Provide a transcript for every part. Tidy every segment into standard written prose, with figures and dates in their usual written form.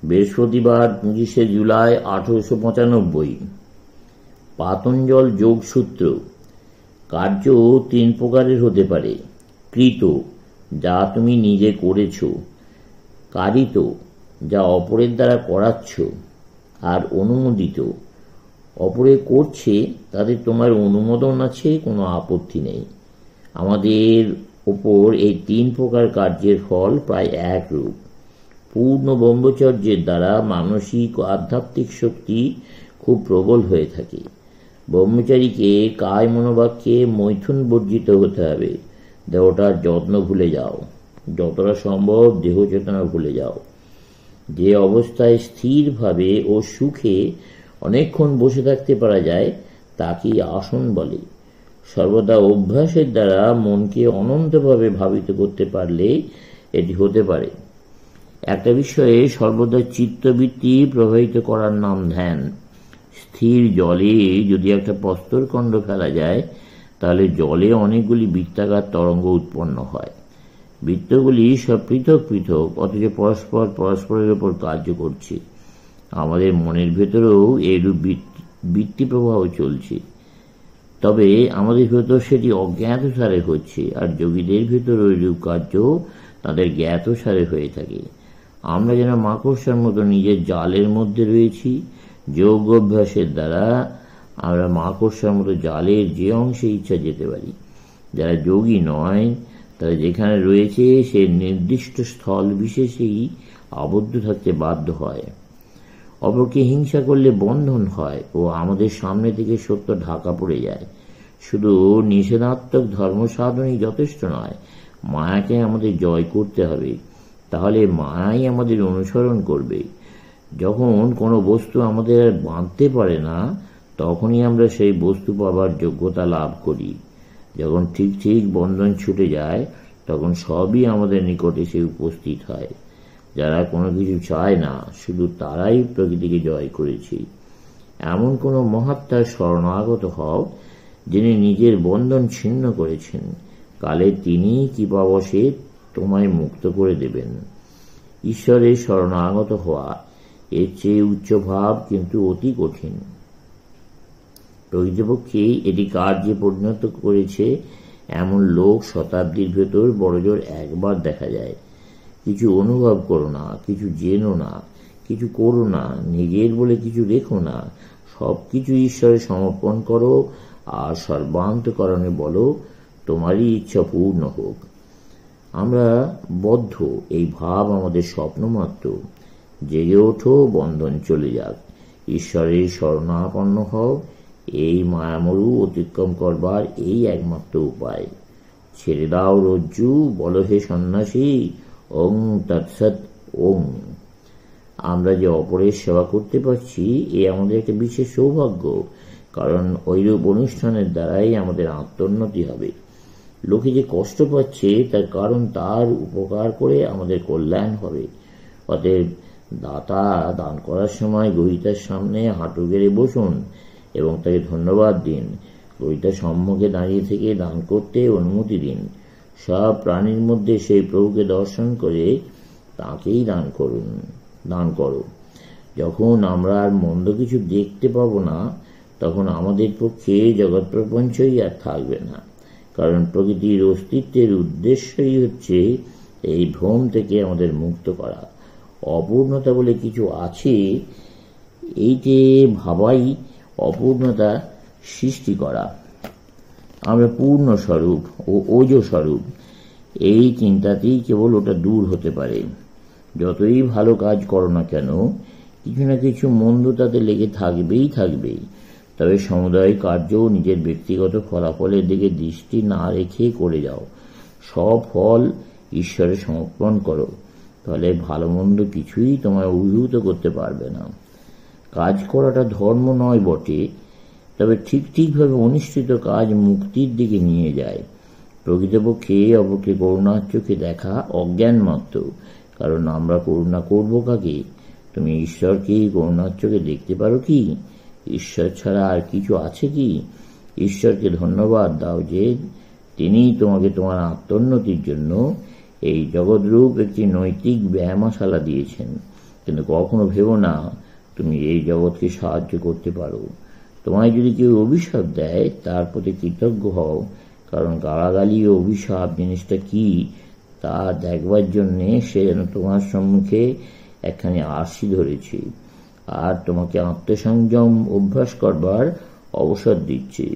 বৃহস্পতিবার 25শে জুলাই 1895। পাতঞ্জল যোগসূত্র। কার্য তিন প্রকারের হতে পারে: কৃত, যা তুমি নিজে করেছ; কারিত, যা অপরের দ্বারা করাচ্ছ; আর অনুমোদিত, অপরে করছে, তাতে তোমার অনুমোদন আছে, কোনো আপত্তি নেই। আমাদের ওপর এই তিন প্রকার কার্যের ফল প্রায় একরূপ। পূর্ণ ব্রহ্মচর্যের দ্বারা মানসিক ও আধ্যাত্মিক শক্তি খুব প্রবল হয়ে থাকে। ব্রহ্মচারীকে কায় মনোবাক্যে মৈথুন বর্জিত হতে হবে। দেহটার যত্ন ভুলে যাও, যতটা সম্ভব দেহ চেতনা ভুলে যাও। যে অবস্থায় স্থিরভাবে ও সুখে অনেকক্ষণ বসে থাকতে পারা যায় তাকেই আসন বলে। সর্বদা অভ্যাসের দ্বারা মনকে অনন্তভাবে ভাবিত করতে পারলে এটি হতে পারে। একটা বিষয়ে সর্বদা চিত্তবৃত্তি প্রবাহিত করার নাম ধ্যান। স্থির জলে যদি একটা প্রস্তরখণ্ড ফেলা যায়, তাহলে জলে অনেকগুলি বৃত্তাকার তরঙ্গ উৎপন্ন হয়। বৃত্তগুলি সব পৃথক পৃথক, অথচ পরস্পরের উপর কার্য করছে। আমাদের মনের ভেতরেও এইরূপ বৃত্তি প্রবাহ চলছে, তবে আমাদের ভেতর সেটি অজ্ঞাত সারে হচ্ছে, আর যোগীদের ভেতর ওইরূপ কার্য তাদের জ্ঞাত সারে হয়ে থাকে। আমরা যেন মাকড়সার মতো নিজের জালের মধ্যে রয়েছি। যোগ অভ্যাসের দ্বারা আমরা মাকড়সার মতো জালের যে অংশে ইচ্ছা যেতে পারি। যারা যোগী নয়, তারা যেখানে রয়েছে সে নির্দিষ্ট স্থল বিশেষেই আবদ্ধ থাকতে বাধ্য হয়। অপরকে হিংসা করলে বন্ধন হয় ও আমাদের সামনে থেকে সত্য ঢাকা পড়ে যায়। শুধু নিষেধাত্মক ধর্ম সাধনই যথেষ্ট নয়, মায়াকে আমাদের জয় করতে হবে। তাহলে মায়াই আমাদের অনুসরণ করবে। যখন কোনো বস্তু আমাদের আর বাঁধতে পারে না, তখনই আমরা সেই বস্তু পাবার যোগ্যতা লাভ করি। যখন ঠিক ঠিক বন্ধন ছুটে যায়, তখন সবই আমাদের নিকট এসে উপস্থিত হয়। যারা কোনো কিছু চায় না, শুধু তারাই প্রকৃতিকে জয় করেছে। এমন কোনো মহাত্মার শরণাগত হও, যিনি নিজের বন্ধন ছিন্ন করেছেন। কালে তিনি কৃপাবশে তোমায় মুক্ত করে দেবেন। ঈশ্বরের শরণাগত হওয়া এর চেয়ে উচ্চ ভাব, কিন্তু অতি কঠিন। প্রকৃতপক্ষে এটি কার্যে পরিণত করেছে এমন লোক শতাব্দীর ভেতর বড়জোর একবার দেখা যায়। কিছু অনুভব করো না, কিছু জেনো না, কিছু করো না, নিজের বলে কিছু রেখো না, সবকিছু ঈশ্বরে সমর্পণ করো, আর সর্বান্তকরণে বলো, তোমারই ইচ্ছা পূর্ণ হোক। আমরা বদ্ধ, এই ভাব আমাদের স্বপ্ন মাত্র। জেগে ওঠো, বন্ধন চলে যাক, ঈশ্বরের শরণাপন্ন হও। এই মায়ামরু অতিক্রম করবার এই একমাত্র উপায়। ছেড়ে দাও রজ্জু, বলো হে সন্ন্যাসী, ওং তৎসৎ ওং। আমরা যে অপরের সেবা করতে পারছি, এ আমাদের একটা বিশেষ সৌভাগ্য, কারণ ওইরূপ অনুষ্ঠানের দ্বারাই আমাদের আত্মোন্নতি হবে। লোকে যে কষ্ট পাচ্ছে, তার কারণ তার উপকার করে আমাদের কল্যাণ হবে। অতএব দাতা দান করার সময় গ্রহীতার সামনে হাঁটু গেড়ে বসুন এবং তাকে ধন্যবাদ দিন। গ্রহীতার সম্মুখে দাঁড়িয়ে থেকে দান করতে অনুমতি দিন। সব প্রাণীর মধ্যে সেই প্রভুকে দর্শন করে তাকেই দান করো। যখন আমরা আর মন্দ কিছু দেখতে পাবো না, তখন আমাদের পক্ষে জগৎ প্রপঞ্চই আর থাকবে না। কারণ প্রকৃতির অস্তিত্বের উদ্দেশ্যই হচ্ছে এই ভ্রম থেকে আমাদের মুক্ত করা। অপূর্ণতা বলে কিছু আছে, এইটে ভাবাই অপূর্ণতা সৃষ্টি করা। আমরা পূর্ণ স্বরূপ ও ওজ স্বরূপ, এই চিন্তাতেই কেবল ওটা দূর হতে পারে। যতই ভালো কাজ করো না কেন, কিছু না কিছু মন্দ তাতে লেগে থাকবেই। তবে সমুদায় কার্য নিজের ব্যক্তিগত ফলাফলের দিকে দৃষ্টি না রেখে করে যাও। সব ফল ঈশ্বরে সমর্পণ করো, তাহলে ভালো মন্দ কিছুই তোমায় অভিভূত করতে পারবে না। কাজ করাটা ধর্ম নয় বটে, তবে ঠিকভাবে অনুষ্ঠিত কাজ মুক্তির দিকে নিয়ে যায়। প্রকৃতপক্ষে অপরকে করুণার চোখে দেখা অজ্ঞান মাত্র, কারণ আমরা করুণা করব কাকে? তুমি ঈশ্বরকে করুণার চোখে দেখতে পারো কি? ঈশ্বর ছাড়া আর কিছু আছে কি? ঈশ্বরকে ধন্যবাদ দাও যে তিনি তোমাকে তোমার আত্মোন্নতির জন্য এই জগৎরূপ একটি নৈতিক ব্যায়ামশালা দিয়েছেন। কিন্তু কখনো ভেবো না তুমি এই জগৎকে সাহায্য করতে পারো। তোমায় যদি কেউ অভিশাপ দেয় তার প্রতি কৃতজ্ঞ হও, কারণ গালাগালি ও অভিশাপ জিনিসটা কি তা দেখবার জন্যে সে যেন তোমার সম্মুখে একখানি আরশি ধরেছে আর তোমাকে আত্মসংযম অভ্যাস করবার অবসর দিচ্ছে।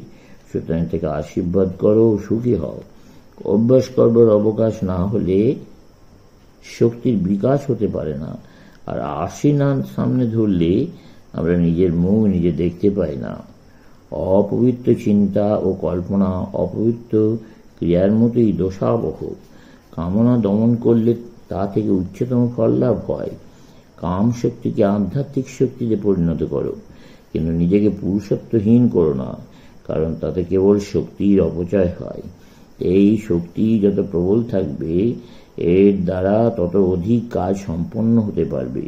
সুতরাং থেকে আশীর্বাদ করো ও সুখী হও। অভ্যাস করবার অবকাশ না হলে শক্তির বিকাশ হতে পারে না। আর আরশি না সামনে ধরলে আমরা নিজের মুখ নিজে দেখতে পাই না। অপবিত্র চিন্তা ও কল্পনা অপবিত্র ক্রিয়ার মতোই দোষাবহ। কামনা দমন করলে তা থেকে উচ্চতম ফল লাভ হয়। কাম শক্তিকে আধ্যাত্মিক শক্তিতে পরিণত করো, কিন্তু নিজেকে পুরুষত্বহীন করো না, কারণ তাতে কেবল শক্তির অপচয় হয়। এই শক্তি যত প্রবল থাকবে এর দ্বারা তত অধিক কাজ সম্পন্ন হতে পারবে।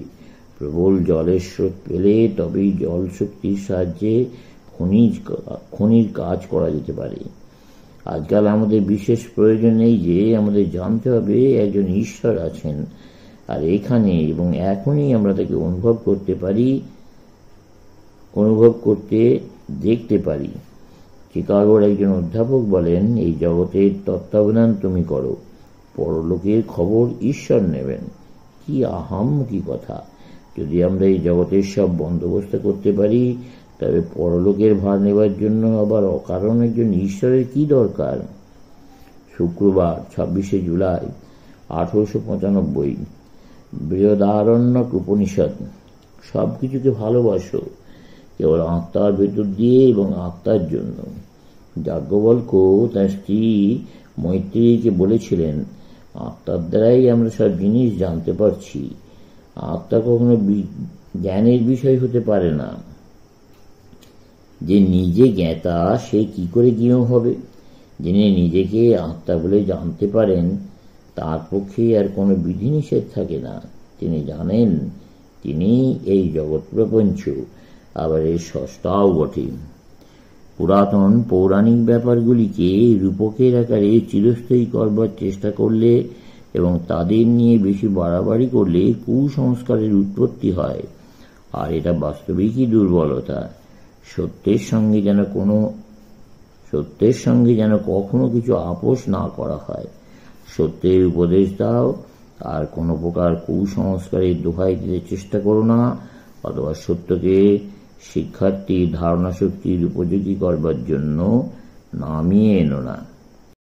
প্রবল জলের স্রোত পেলে তবেই জল শক্তির সাহায্যে খনির কাজ করা যেতে পারে। আজকাল আমাদের বিশেষ প্রয়োজন নেই যে আমাদের জানতে হবে একজন ঈশ্বর আছেন, আর এখানে এবং এখনই আমরা তাকে অনুভব করতে দেখতে পারি। চিকাগোর একজন অধ্যাপক বলেন, এই জগতের তত্ত্বাবধান তুমি করো, পরলোকের খবর ঈশ্বর নেবেন। কি আহাম্মকি কথা! যদি আমরা এই জগতের সব বন্দোবস্ত করতে পারি, তবে পরলোকের ভার নেবার জন্য আবার অকারণ একজন ঈশ্বরের কি দরকার? শুক্রবার 26শে জুলাই 1895। বৃহদারণ্যক উপনিষদ। সবকিছুকে ভালোবাসো, কেবল আত্মার ভেতর দিয়ে এবং আত্মার জন্য। যাজ্ঞবল্ক্য তার স্ত্রী মৈত্রেয়ীকে বলেছিলেন, আত্মার দ্বারাই আমরা সব জিনিস জানতে পারছি। আত্মা কখনো জ্ঞানের বিষয় হতে পারে না। যে নিজে জ্ঞাতা সে কি করে জ্ঞেয় হবে? যিনি নিজেকে আত্মা বলে জানতে পারেন তার পক্ষে আর কোনো বিধিনিষেধ থাকে না। তিনি জানেন তিনি এই জগৎ প্রপঞ্চ, আবার এর স্রষ্টাও বটে। পুরাতন পৌরাণিক ব্যাপারগুলিকে রূপকের আকারে চিরস্থায়ী করবার চেষ্টা করলে এবং তাদের নিয়ে বেশি বাড়াবাড়ি করলে কুসংস্কারের উৎপত্তি হয়, আর এটা বাস্তবিকই দুর্বলতা। সত্যের সঙ্গে যেন কখনো কিছু আপোষ না করা হয়। সত্যের উপদেশ দাও, আর কোনো প্রকার কুসংস্কারের দোহাই দিতে চেষ্টা করো না, অথবা সত্যকে শিক্ষার্থীর ধারণা শক্তির উপযোগী করবার জন্য নামিয়ে এনো না।